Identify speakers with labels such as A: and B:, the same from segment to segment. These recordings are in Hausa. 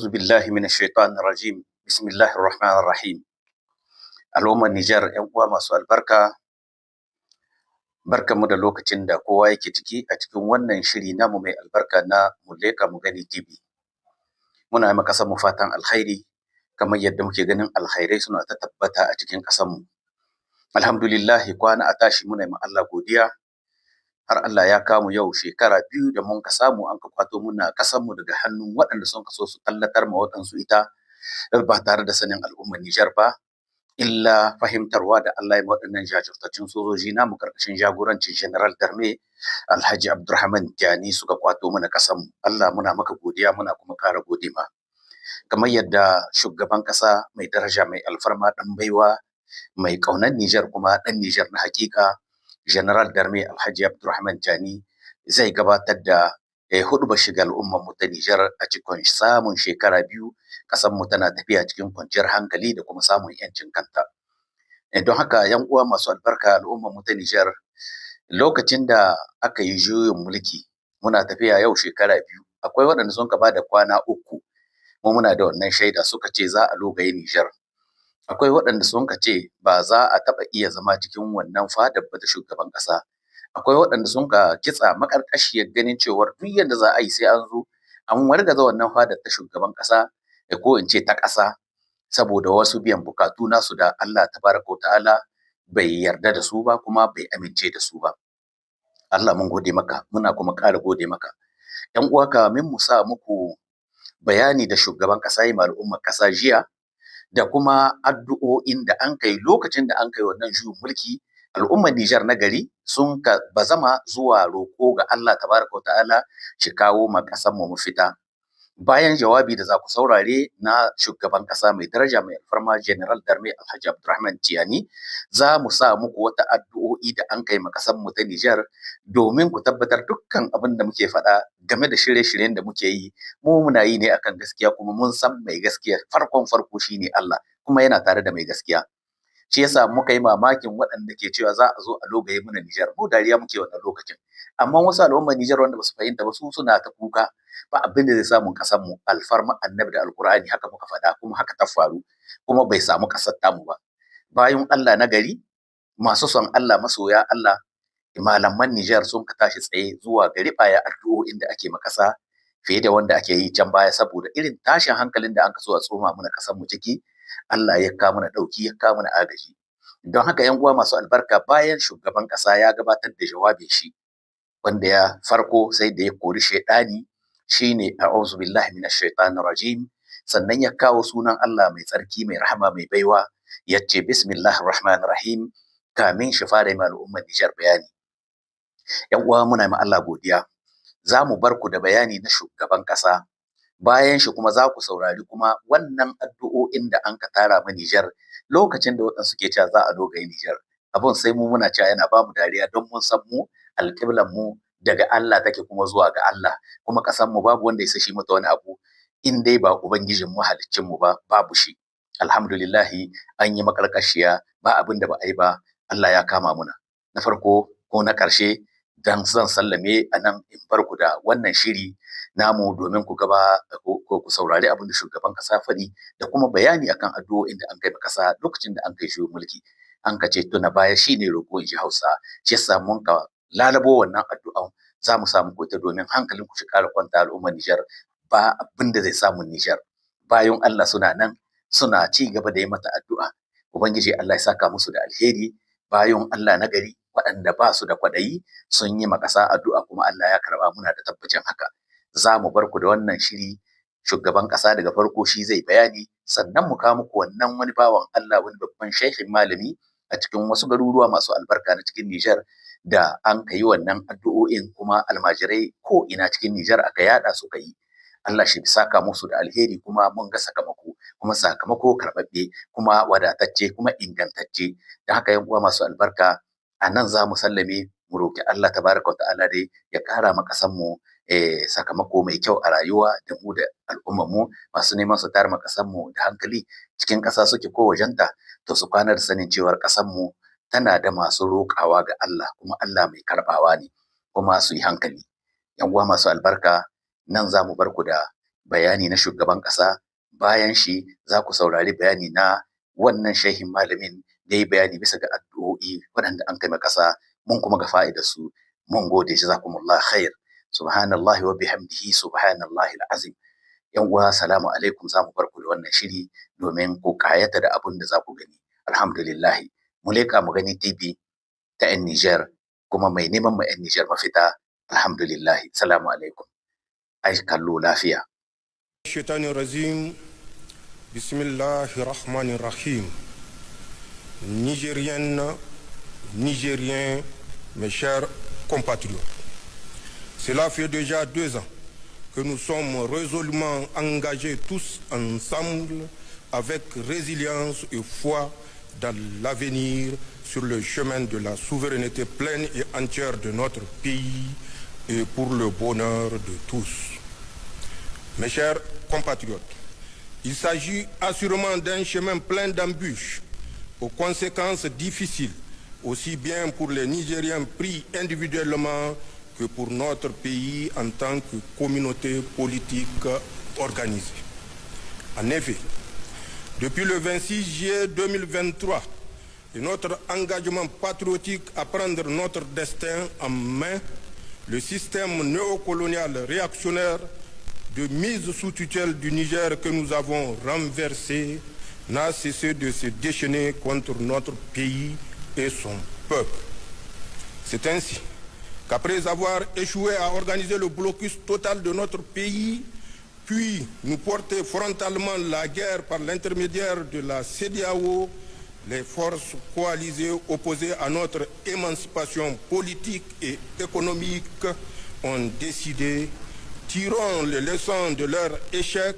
A: A'udhu billahi minash shaitanir rajim. Bismillahir rahmanir rahim. Al'ummar Nijar, 'yan uwa masu albarka, barkanmu da lokacin da kowa yake ciki a cikin wannan shiri namu mai albarka na Muleka mu gani TV. Muna yi ƙasar mu fatan alkhairi kamar yadda muke ganin alkhairai suna ta tabbata a cikin ƙasar mu. Alhamdulillah, kwana a tashi muna yi ma Allah godiya. Har Allah ya kamu yau shekara 2 da mun ka samu an ka kwato muna ƙasar mu daga hannun waɗanda sun kaso su tallatar ma waɗansu ita ba tare da sanin al'ummar Nijar ba, illa fahimtarwa da Allah ya ma waɗannan jajirtaccen sojoji namu karkashin jagorancin General Darme Alhaji Abdurrahman Tiyani suka kwato mana ƙasar mu. Allah muna maka godiya, muna kuma ƙara gode ma. Kamar yadda shugaban ƙasa mai daraja mai alfarma ɗan baiwa mai ƙaunar Nijar kuma ɗan Nijar na hakika General Darme Alhaji Abdurrahman Tiyani zai gabatar da huɗubar shiga al'ummar mu ta Nijar a cikin samun shekara 2 ƙasar mu tana tafiya cikin kwanciyar hankali da kuma samun 'yancin kanta. Don haka 'yan uwa masu albarka, al'ummar mu ta Nijar, lokacin da aka yi juyin mulki muna tafiya yau shekara 2, akwai waɗanda sun ka bada kwana 3 mu muna da wannan shaida suka ce za a logaye Nijar. Akwai waɗanda sun ka ce ba za a taɓa iya zama cikin wannan fadar ba ta shugaban ƙasa. Akwai waɗanda sun ka kitsa maƙarƙashiyar ganin cewar duk yadda za a yi sai an zo an wargaza wannan fadar ta shugaban ƙasa, ko in ce ta ƙasa, saboda wasu biyan bukatu nasu da Allah tabaraka wa ta'ala bai yarda da su ba kuma bai amince da su ba. Allah mun gode maka, muna kuma ƙara gode maka. 'Yan uwa, kamin mu sa muku bayani da shugaban ƙasa ya ma al'ummar ƙasa jiya, da kuma addu'o'in da an kai lokacin da an kai wannan juyin mulki, al'ummar Nijar na gari sun ka bazama zuwa roƙo ga Allah tabaraka wa ta'ala shi kawo ma ƙasar mu mafita. Bayan jawabi da za ku saurare na shugaban ƙasa mai daraja mai alfarma General Darme Alhaji Abdurrahman Tiyani, za mu sa muku wata addu'o'i da an kai ma ƙasar mu ta Nijar domin ku tabbatar dukkan abin da muke faɗa game da shirye-shiryen da muke yi, mu muna yi ne akan gaskiya, kuma mun san mai gaskiya farko shine Allah, kuma yana tare da mai gaskiya. Shi yasa muka yi mamakin waɗanda ke cewa za a zo a logaye mana Nijar, mu dariya muke wannan lokacin. Amma wasu al'ummar Nijar wanda basu fahimta ba, su suna ta kuka ba abin da zai samu ƙasar mu, alfarma annabi da alkur'ani, haka muka faɗa kuma haka ta faru, kuma bai samu ƙasar tamu ba. Bayan Allah na gari masu son Allah, masoya Allah, malaman Nijar sun ka tashi tsaye zuwa ga riɓaya addu'o'in da ake ma ƙasa fiye da wanda ake yi can baya, saboda irin tashin hankalin da an ka so a tsoma mana ƙasar mu ciki. Allah ya kawo mana ɗauki, ya kawo mana agaji. Don haka 'yan uwa masu albarka, bayan shugaban ƙasa ya gabatar da jawabin shi, wanda ya farko sai da ya kori shaidani shine a'udhu billahi minash shaitanir rajim, sannan ya kawo sunan Allah mai tsarki mai rahama mai baiwa, yace bismillahir rahmanir rahim, kamin shi fara ma al'ummar Nijar bayani. 'Yan uwa, muna ma Allah godiya. Za mu bar ku da bayani na shugaban ƙasa, bayan shi kuma za ku saurari kuma wannan addu'o'in da an ka tara ma Nijar lokacin da waɗansu ke cewa za a logaye Nijar. Abun sai mu muna cewa yana ba mu dariya, don mun san mu alƙiblan mu daga Allah take kuma zuwa ga Allah, kuma ƙasar mu babu wanda ya sashi mata wani abu in dai ba ubangijin mu haliccin mu ba, babu shi. Alhamdulillah, an yi maƙarƙashiya, ba abin da ba a yi ba, Allah ya kama muna. Na farko ko na ƙarshe, dan zan sallame a nan in bar ku da wannan shiri namu domin ku ku saurari abin da shugaban ƙasa faɗi da kuma bayani akan addu'o'in da an kai ƙasa lokacin da an kai juyin mulki. An ka ce tuna baya shine roƙo, in ji Hausa. Shi yasa mun ka lalabo wannan addu'an, za mu sa muku ita domin hankalin ku shi ƙara kwanta. Al'ummar Nijar, ba abin da zai samu Nijar. Bayan Allah suna nan suna ci gaba da yi mata addu'a. Ubangiji Allah ya saka musu da alheri. Bayan Allah na gari waɗanda ba su da kwaɗayi sun yi ma ƙasa addu'a, kuma Allah ya karɓa, muna da tabbacin haka. Za mu bar ku da wannan shiri. Shugaban ƙasa daga farko shi zai bayani, sannan mu kawo muku wannan wani bawan Allah, wani babban shehin malami a cikin wasu garuruwa masu albarka na cikin Nijar, da an ka yi wannan addu'o'in, kuma almajirai ko ina cikin Nijar aka yada suka yi. Allah shi saka musu da alheri, kuma mun ga sakamako, kuma sakamako karɓaɓɓe, kuma wadatacce, kuma ingantacce. Da haka 'yan uwa masu albarka, a nan za mu sallame, mu roƙi Allah tabaraka wa ta'ala dai ya ƙara ma ƙasar mu sakamako mai kyau a rayuwa, da mu da al'ummar mu masu neman su tayar ma ƙasar mu da hankali, cikin ƙasa suke ko wajenta, to su kwana da sanin cewar ƙasar mu tana da masu roƙawa ga Allah, kuma Allah mai karɓawa ne, kuma su yi hankali. 'Yan uwa masu albarka, nan za mu bar ku da bayani na shugaban ƙasa, bayan shi za ku saurari bayani na wannan shehin malamin da ya yi bayani bisa ga addu'o'i waɗanda an kai ƙasa, mun kuma ga fa'idar su. Mun gode, jazakumullah khair. Subhanallahi wa bihamdihi, subhanallahi al'azim. Yan uwa, salamu alaikum. Za mu bar ku da wannan shiri domin ku kayata da abin da za ku gani. Alhamdulillah, mu leƙa mu gani TV ta 'yan Nijar, kuma mai neman ma 'yan Nijar mafita. Alhamdulillah, salamu alaikum. Ai kallo lafiya.
B: Shaitanir rajim. Bismillahir rahmanir rahim. Nigériennes, Nigériens, mes chers compatriotes, cela fait déjà 2 ans que nous sommes résolument engagés tous ensemble avec résilience et foi dans l'avenir sur le chemin de la souveraineté pleine et entière de notre pays et pour le bonheur de tous. Mes chers compatriotes, il s'agit assurément d'un chemin plein d'embûches, aux conséquences difficiles, aussi bien pour les Nigériens pris individuellement que pour notre pays en tant que communauté politique organisée. En effet, depuis le 26 juillet 2023, et notre engagement patriotique à prendre notre destin en main, le système néocolonial réactionnaire de mise sous tutelle du Niger que nous avons renversé n'a cessé de se déchaîner contre notre pays et son peuple. C'est ainsi qu'après avoir échoué à organiser le blocus total de notre pays, puis nous porter frontalement la guerre par l'intermédiaire de la CEDEAO, les forces coalisées opposées à notre émancipation politique et économique ont décidé, tirant les leçons de leur échec,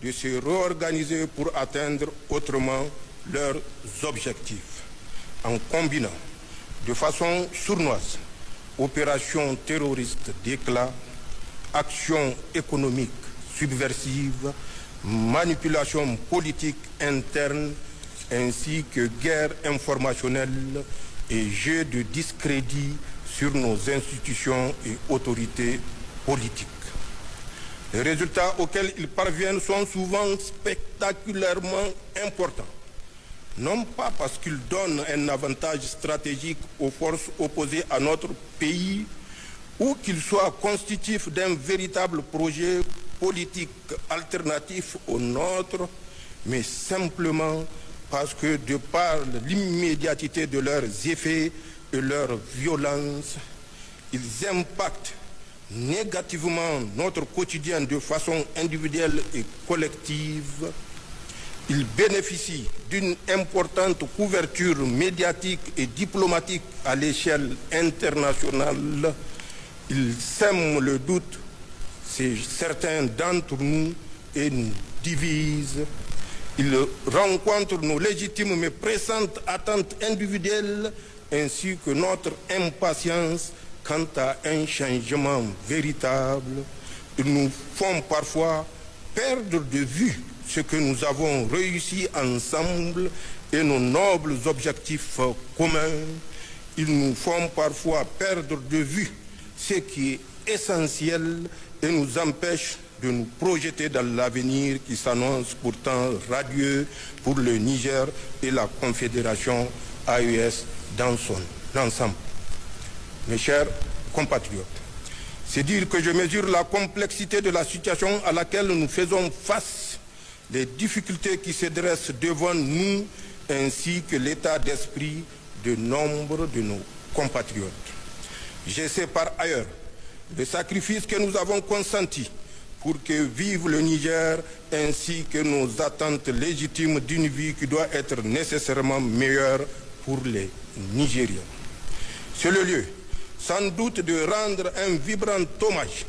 B: de se réorganiser pour atteindre autrement leurs objectifs, en combinant de façon sournoise opérations terroristes d'éclat, actions économiques subversives, manipulation politique interne, ainsi que guerre informationnelle et jeu de discrédit sur nos institutions et autorités politiques. Les résultats auxquels ils parviennent sont souvent spectaculairement importants, non pas parce qu'ils donnent un avantage stratégique aux forces opposées à notre pays ou qu'ils soient constitutifs d'un véritable projet politique alternatif au nôtre, mais simplement parce que de par l'immédiateté de leurs effets et leur violence, ils impactent négativement notre quotidien de façon individuelle et collective. Ils bénéficient d'une importante couverture médiatique et diplomatique à l'échelle internationale. Ils sèment le doute chez certains d'entre nous et nous divisent. Ils rencontrent nos légitimes mais pressantes attentes individuelles ainsi que notre impatience quant à un changement véritable. Ils nous font parfois perdre de vue ce que nous avons réussi ensemble et nos nobles objectifs communs. Ils nous font parfois perdre de vue ce qui est essentiel et nous empêchent de nous projeter dans l'avenir qui s'annonce pourtant radieux pour le Niger et la Confédération AES dans son ensemble. Mes chers compatriotes, c'est dire que je mesure la complexité de la situation à laquelle nous faisons face, les difficultés qui se dressent devant nous, ainsi que l'état d'esprit de nombre de nos compatriotes. Je sais par ailleurs le sacrifice que nous avons consenti pour que vive le Niger, ainsi que nos attentes légitimes d'une vie qui doit être nécessairement meilleure pour les Nigériens. C'est le lieu, sans doute, de rendre un vibrant hommage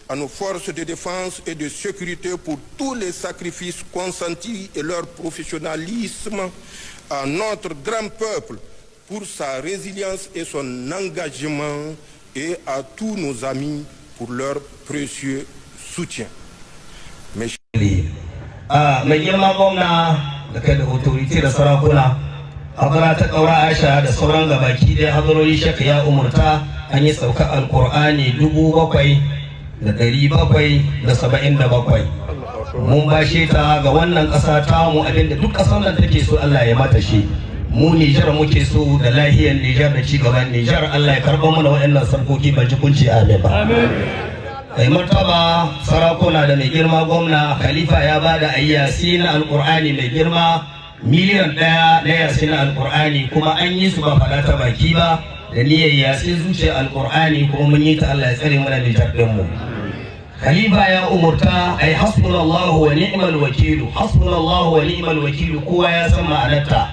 B: à nos forces de défense et de sécurité pour tous les sacrifices consentis et leur professionnalisme, à notre grand peuple pour sa résilience et son engagement, et à tous nos amis pour leur précieux soutien.
C: mai girma gwamna da kai da autoriti da sarakuna hadara ta ƙaura Aisha da sauran gabaki ɗaya hadarori shaka ya umurta an yi sauka alƙur'ani 7,000 mun bashe ta ga wannan ƙasa tamu abinda duk ƙasar nan take so Allah ya mata shi. Mu Nijar muke so da lahiyar Nijar da cigaban Nijar. Allah ya karɓar mana waɗannan sarkoki ban ji kunci amin ba. Kai martaba sarakuna da mai girma gwamna Khalifa ya ba da ayyasi na alƙur'ani mai girma miliyan 1 na yasi na alƙur'ani, kuma an yi su ba faɗa ta baki ba da niyyar yasi zuciyar alƙur'ani, kuma mun yi ta Allah ya tsare mana Nijar ɗinmu. Khalifa ya umurta ai hasbunallahu wa ni'mal wakilu, hasbunallahu wa ni'mal wakilu, kowa ya san ma'anarta.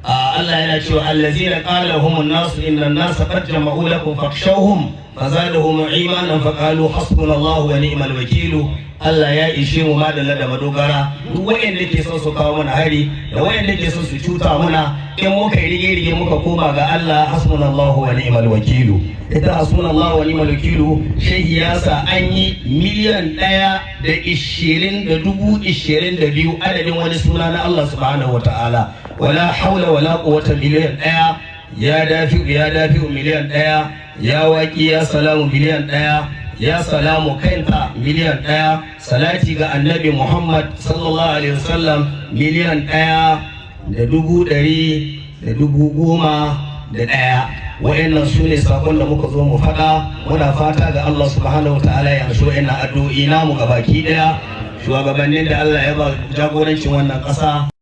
C: Allah yana cewa allazina qala lahumun nasu innan nasa qad jama'u lakum fakhshawhum fazadahum imanan faqalu hasbunallahu wa ni'mal wakilu. Allah ya ishe mu madalla da madogara. Duk wayanda ke son su kawo mana hari da wayanda ke son su cuta muna, in muka rige muka koma ga Allah, hasbunallahu wa ni'mal wakilu. Ita hasbunallahu wa ni'mal wakilu shehi ya sa an yi miliyan 1,20,22 adadin wani suna na Allah subhanahu wa ta'ala. Wala haula wala quwwata miliyan 1, ya dafi miliyan 1, ya waki ya salamu miliyan 1, ya salamu kanta miliyan 1, salati ga annabi Muhammad sallallahu alaihi wasallam miliyan 1,100,10,100. Wa'annan su ne sakon da muka zo mu faɗa. Muna fata ga Allah subhanahu wa ta'ala ya amshi wa'annan addu'o'i namu gabaki ɗaya. Shugabannin da Allah ya ba jagorancin wannan ƙasa